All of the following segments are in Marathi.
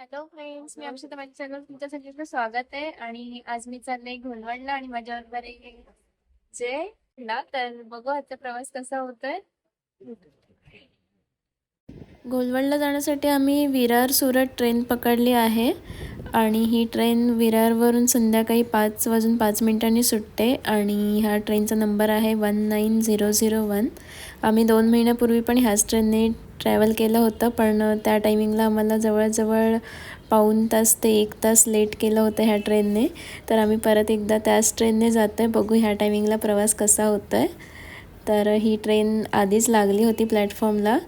हॅलो फ्रेंड्स, मी अक्षता. माझ्या चॅनल तुमच्या सगळ्यांचं स्वागत आहे. आणि आज मी चालले घोलवडला आणि माझ्याबरोबर एक जय ना. तर बघू आजचा प्रवास कसा होतोय. घोलवडला जाण्यासाठी आम्ही विरार सुरत ट्रेन पकडली आहे आणि ही ट्रेन विरारवरून संध्याकाळी 5:05 सुटते आणि ह्या ट्रेनचा नंबर आहे 19001. आम्ही 2 महिन्यापूर्वी पण ह्याच ट्रेनने ट्रॅव्हल केलं होतं, पण त्या टायमिंगला आम्हाला जवळजवळ पाऊण तास ते 1 तास लेट केलं होतं ह्या ट्रेनने. तर आम्ही परत एकदा त्याच ट्रेनने जातो आहे. बघू ह्या टायमिंगला प्रवास कसा होतो आहे. तर ही ट्रेन आधीच लागली होती प्लॅटफॉर्मला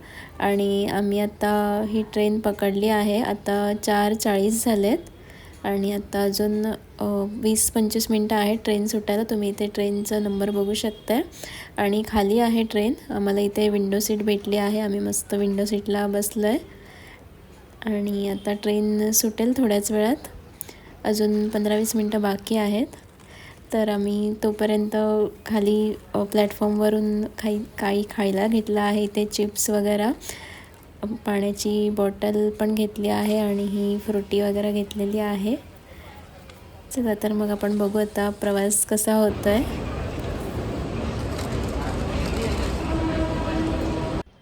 आणि आम्ही आता ही ट्रेन पकडली आहे. आता 4:40 झालेत आणि आता अजून 20-25 मिनटं आहे ट्रेन सुटायला. तुम्ही इथे ट्रेनचा नंबर बघू शकता आणि खाली आहे ट्रेन. आम्हाला इथे विंडो सीट भेटली आहे. आम्ही मस्त विंडो सीटला बसलो आहे आणि आता ट्रेन सुटेल थोड्याच वेळात. अजून 15-20 मिनटं बाकी आहेत. तर आम्ही तोपर्यंत खाली प्लॅटफॉर्मवरून काही खायला घेतलं आहे. इथे चिप्स वगैरे, पाण्याची बॉटल पण घेतली आहे आणि ही फ्रुटी वगैरे घेतलेली आहे. चला तर मग आपण बघू आता प्रवास कसा होतो आहे.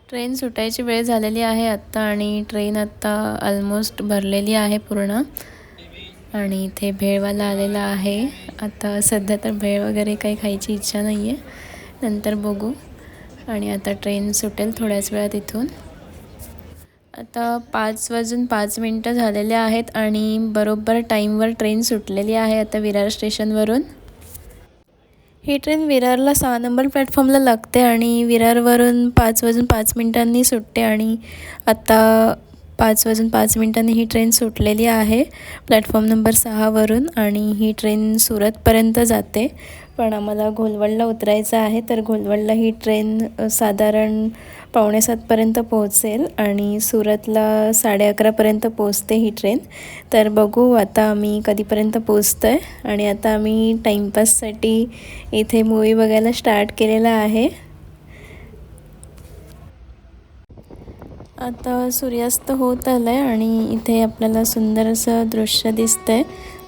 ट्रेन सुटायची वेळ झालेली आहे आत्ता आणि ट्रेन आत्ता ऑलमोस्ट भरलेली आहे पूर्ण. आणि इथे भेळवाला आलेला आहे. आता सध्या तर भेळ वगैरे काही खायची इच्छा नाही आहे, नंतर बघू. आणि आता ट्रेन सुटेल थोड्याच वेळात इथून. आता 5:05 झालेले आहेत आणि बरोबर टाईमवर ट्रेन सुटलेली आहे आता विरार स्टेशनवरून. ही ट्रेन विरारला 6 नंबर प्लॅटफॉर्मला लागते आणि विरारवरून 5:05 सुटते आणि आत्ता 5:05 ही ट्रेन सुटलेली आहे प्लॅटफॉर्म नंबर 6वरून आणि ही ट्रेन सुरतपर्यंत जाते. पण आम्हाला घोलवडला उतरायचं आहे, तर घोलवडला ही ट्रेन साधारण 6:45पर्यंत पोहोचेल आणि सुरतला 11:30पर्यंत पोहोचते ही ट्रेन. तर बघू आता आम्ही कधीपर्यंत पोहोचतो आहे. आणि आता आम्ही टाईमपाससाठी इथे मूवी बघायला स्टार्ट केलेला आहे. आता सूर्यास्त होत आला आहे आणि इथे आपल्याला सुंदर असं दृश्य दिसतं आहे.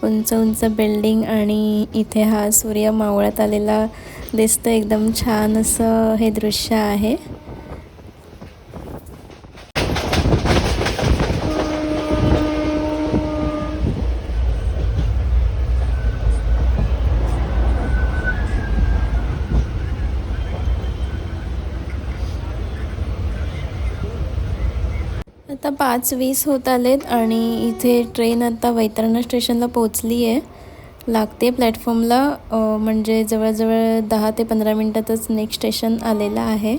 उंच उंच बिल्डिंग आणि इथे हा सूर्य मावळत आलेला दिसतं. एकदम छान असं हे दृश्य आहे. आता 5:20 होत आलेत आणि इथे ट्रेन आता वैतरणा स्टेशनला पोचली आहे. लागते प्लॅटफॉर्मला. म्हणजे जवळजवळ 10 ते 15 मिनटातच नेक्स्ट स्टेशन आलेलं आहे.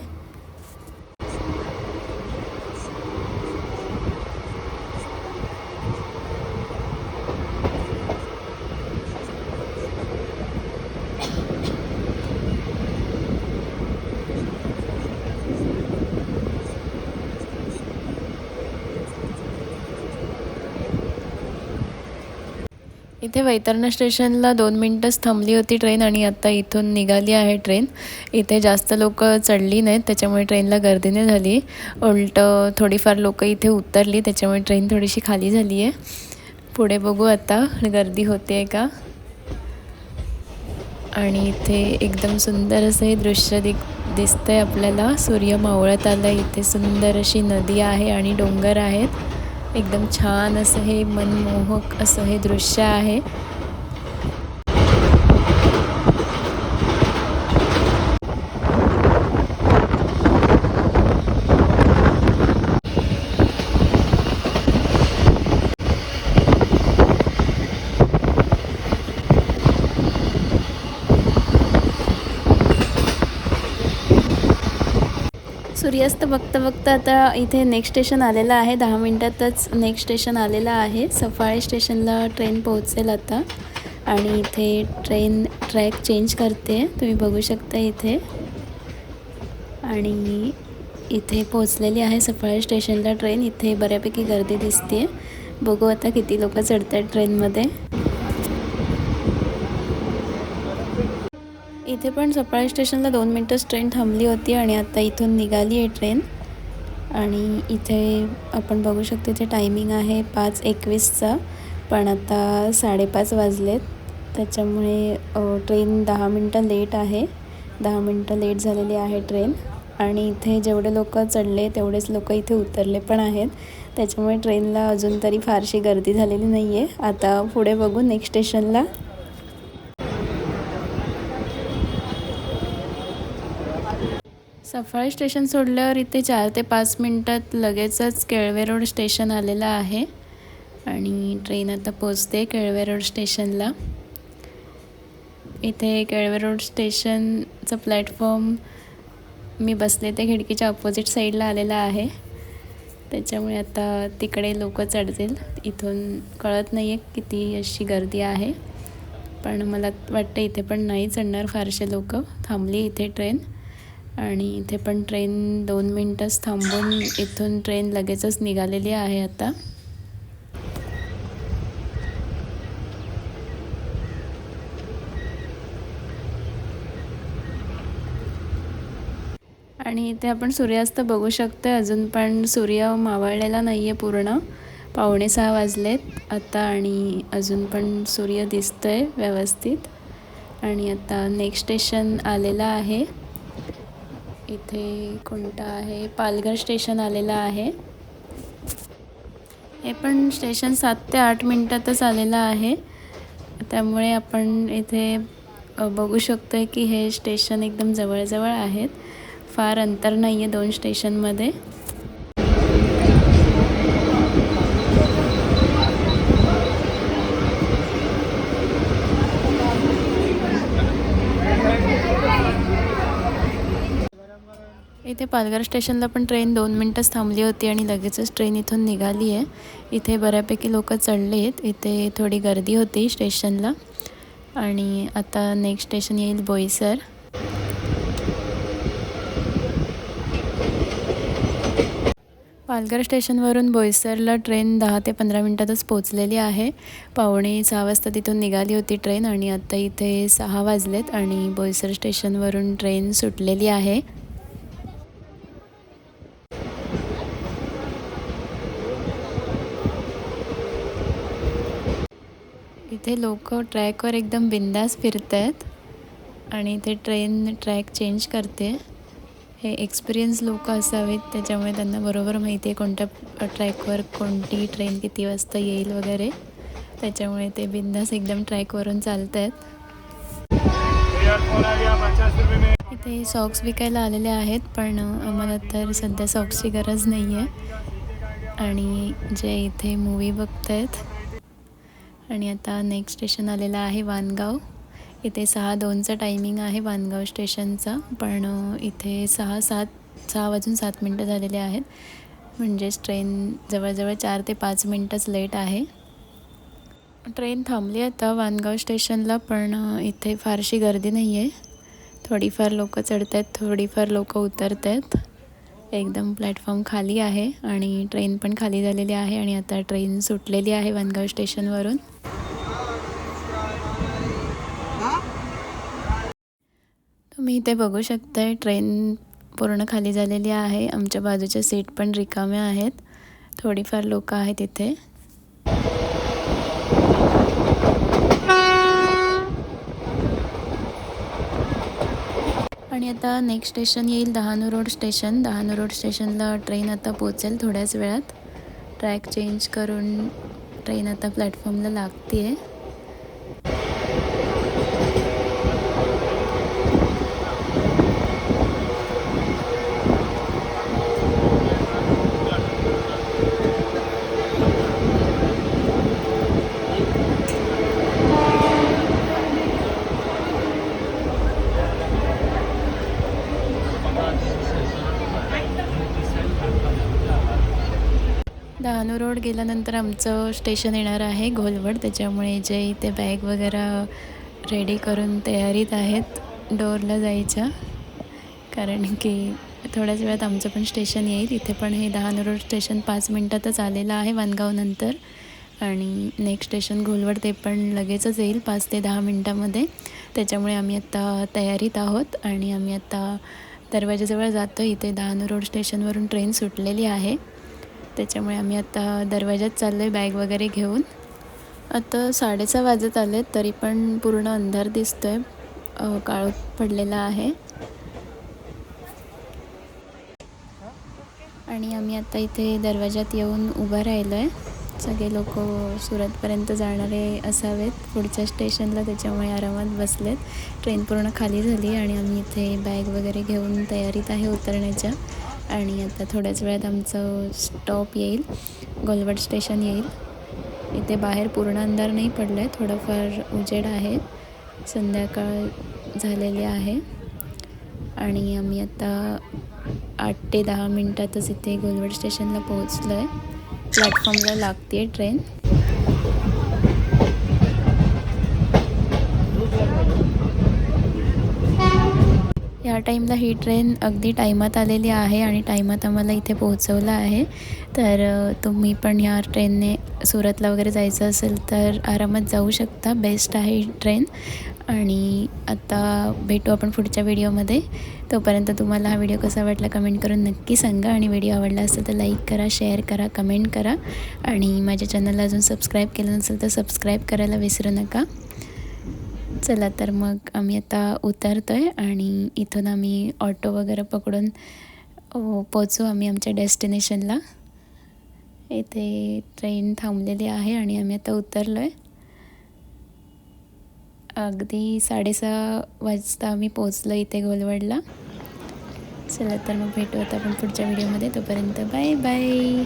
इथे वैतरणा स्टेशनला 2 मिनटंच थांबली होती ट्रेन आणि आता इथून निघाली आहे ट्रेन. इथे जास्त लोक चढली नाहीत, त्याच्यामुळे ट्रेनला गर्दी नाही झाली. उलटं थोडीफार लोक इथे उतरली, त्याच्यामुळे ट्रेन थोडीशी खाली झाली आहे. पुढे बघू आता गर्दी होते आहे का. आणि इथे एकदम सुंदर असं हे दृश्य दिसतं आहे आपल्याला. सूर्य मावळत आला. इथे सुंदर अशी नदी आहे आणि डोंगर आहेत. एकदम छान असं हे मनमोहक असं हे दृश्य आहे. सूर्यास्त बघता बघता आता इथे नेक्स्ट स्टेशन आलेलं आहे. 10 मिनटातच नेक्स्ट स्टेशन आलेलं आहे. सफाळे स्टेशनला ट्रेन पोहोचेल आता. आणि इथे ट्रेन ट्रॅक चेंज करते, तुम्ही बघू शकता इथे. आणि इथे पोहोचलेली आहे सफाळे स्टेशनला ट्रेन. इथे बऱ्यापैकी गर्दी दिसते. बघू आता किती लोक चढत आहेत ट्रेनमध्ये. इथे पण सफाळे स्टेशनला 2 मिनटंच ट्रेन थांबली होती आणि आता इथून निघाली आहे ट्रेन. आणि इथे आपण बघू शकतो इथे टायमिंग आहे 5:21चा, पण आता 5:30 वाजलेत. त्याच्यामुळे ट्रेन 10 मिनटं लेट आहे. 10 मिनटं लेट झालेली आहे ट्रेन. आणि इथे जेवढे लोक चढले तेवढेच लोक इथे उतरले पण आहेत. त्याच्यामुळे ट्रेनला अजून तरी फारशी गर्दी झालेली नाही आहे. आता पुढे बघू नेक्स्ट स्टेशनला. सफाळे स्टेशन सोडल्यावर इथे 4 ते 5 मिनटात लगेचच केळवे रोड स्टेशन आलेलं आहे. आणि ट्रेन आता पोचते केळवे रोड स्टेशनला. इथे केळवे रोड स्टेशनचं प्लॅटफॉर्म मी बसले ते खिडकीच्या अपोजिट साईडला आलेला आहे. त्याच्यामुळे आता तिकडे लोक चढतील. इथून कळत नाही आहे किती अशी गर्दी आहे, पण मला वाटतं इथे पण नाही चढणार फारसे लोक. थांबली इथे ट्रेन आणि इथे पण ट्रेन 2 मिनटंच थांबून इथून ट्रेन लगेचच निघालेली आहे आता. आणि इथे आपण सूर्यास्त बघू शकतो. अजून पण सूर्य मावळलेला नाही आहे पूर्ण. 5:45 वाजलेत आता आणि अजून पण सूर्य दिसतो आहे व्यवस्थित. आणि आता नेक्स्ट स्टेशन आलेलं आहे. इथे कोणतं आहे, पालघर स्टेशन आलेलं आहे. हे पण स्टेशन 7 ते 8 मिनटातच आलेलं आहे. त्यामुळे आपण इथे बघू शकतो की हे स्टेशन एकदम जवळजवळ आहेत. फार अंतर नाही आहे 2 स्टेशनमध्ये. इथे पालघर स्टेशनला पण ट्रेन 2 मिनटंच थांबली होती आणि लगेचच ट्रेन इथून निघाली आहे. इथे बऱ्यापैकी लोक चढले आहेत. इथे थोडी गर्दी होती स्टेशनला. आणि आता नेक्स्ट स्टेशन येईल बोईसर. पालघर स्टेशनवरून बोईसरला ट्रेन 10 ते 15 मिनटातच पोचलेली आहे. 5:45 वाजता तिथून निघाली होती ट्रेन आणि आता इथे 6 वाजलेत आणि बोईसर स्टेशनवरून ट्रेन सुटलेली आहे. इथे लोक ट्रॅकवर एकदम बिंदास फिरत आहेत आणि इथे ट्रेन ट्रॅक चेंज करते. हे एक्सपिरियन्स लोक असावेत, त्याच्यामुळे त्यांना बरोबर माहिती आहे कोणत्या ट्रॅकवर कोणती ट्रेन किती वाजता येईल वगैरे. त्याच्यामुळे ते बिंदास एकदम ट्रॅकवरून चालत आहेत. इथे सॉक्स विकायला आलेले आहेत, पण आम्हाला तर सध्या सॉक्सची गरज नाही आहे. आणि जे इथे मूवी बघत आहेत. आणि आता नेक्स्ट स्टेशन आलेलं आहे वानगाव. इथे 6:02चा टायमिंग आहे वानगाव स्टेशनचा, पण इथे 6 वाजून 7 मिनटं झालेले आहेत. म्हणजेच ट्रेन जवळजवळ 4 ते 5 मिनटंच लेट आहे. ट्रेन थांबली आता वानगाव स्टेशनला, पण इथे फारशी गर्दी नाही आहे. थोडीफार लोक चढत आहेत, थोडीफार लोक उतरत आहेत. एकदम प्लॅटफॉर्म खाली आहे आणि ट्रेन पण खाली झालेली आहे. आणि आता ट्रेन सुटलेली आहे वानगाव स्टेशनवरून. तुम्ही इथे बघू शकताय ट्रेन पूर्ण खाली झालेली आहे. आमच्या बाजूच्या सीट पण रिकाम्या आहेत. थोडीफार लोक आहेत इथे. आणि आता नेक्स्ट स्टेशन येईल Dahanu road station. Dahanu road स्टेशनला ट्रेन आता पोचेल थोड्याच वेळात. ट्रॅक चेंज करून ट्रेन आता प्लॅटफॉर्मला लागते आहे. डहाणू रोड गेल्यानंतर आमचं स्टेशन येणार आहे घोलवड. त्याच्यामुळे जे इथे बॅग वगैरे रेडी करून तयारीत आहेत डोरला जायच्या, कारण की थोड्याच वेळात आमचं पण स्टेशन येईल. इथे पण हे डहाणू रोड स्टेशन 5 मिनटातच आलेलं आहे वानगावनंतर. आणि नेक्स्ट स्टेशन घोलवड ते पण लगेचच येईल 5 ते 10 मिनटामध्ये. त्याच्यामुळे आम्ही आत्ता तयारीत आहोत आणि आम्ही आत्ता दरवाजाजवळ जातो. इथे डहाणू रोड स्टेशनवरून ट्रेन सुटलेली आहे, त्याच्यामुळे आम्ही आता दरवाजात चाललो आहे बॅग वगैरे घेऊन. आता 6:30 वाजत आले तरी पण पूर्ण अंधार दिसतो आहे, काळोख पडलेला आहे. आणि आम्ही आता इथे दरवाजात येऊन उभं राहिलो आहे. सगळे लोक सुरतपर्यंत जाणारे असावेत पुढच्या स्टेशनला, त्याच्यामुळे आरामात बसलेत. ट्रेन पूर्ण खाली झाली आणि आम्ही इथे बॅग वगैरे घेऊन तयारीत आहे उतरण्याच्या. आणि आता थोड्याच वेळात आमचं स्टॉप येईल, गोलवड स्टेशन येईल. इथे बाहेर पूर्ण अंधार नाही पडला आहे, थोडंफार उजेड आहे, संध्याकाळ झालेली आहे. आणि आम्ही आता 8 ते 10 मिनटातच इथे गोलवड स्टेशनला पोहोचलो आहे. प्लॅटफॉर्मला लागते ट्रेन. या टाईमला ही ट्रेन अगदी टायमात आलेली आहे आणि टायमात आम्हाला इथे पोहोचवलं आहे. तर तुम्ही पण ह्या ट्रेनने सुरतला वगैरे जायचं असेल तर आरामात जाऊ शकता. बेस्ट आहे ही ट्रेन. आणि आता भेटू आपण पुढच्या व्हिडिओमध्ये. तोपर्यंत तुम्हाला हा व्हिडिओ कसा वाटला कमेंट करून नक्की सांगा. आणि व्हिडिओ आवडला असेल तर लाईक करा, शेअर करा, कमेंट करा. आणि माझ्या चॅनलला अजून सबस्क्राईब केलं नसेल तर सबस्क्राईब करायला विसरू नका. चला तर मग आम्ही आता उतरतो आहे आणि इथून आम्ही ऑटो वगैरे पकडून पोचू आम्ही आमच्या डेस्टिनेशनला. इथे ट्रेन थांबलेली आहे आणि आम्ही आता उतरलो आहे. अगदी 6:30 वाजता आम्ही पोचलो इथे गोलवडला. चला तर मग भेटू आता आपण पुढच्या व्हिडिओमध्ये. तोपर्यंत बाय बाय.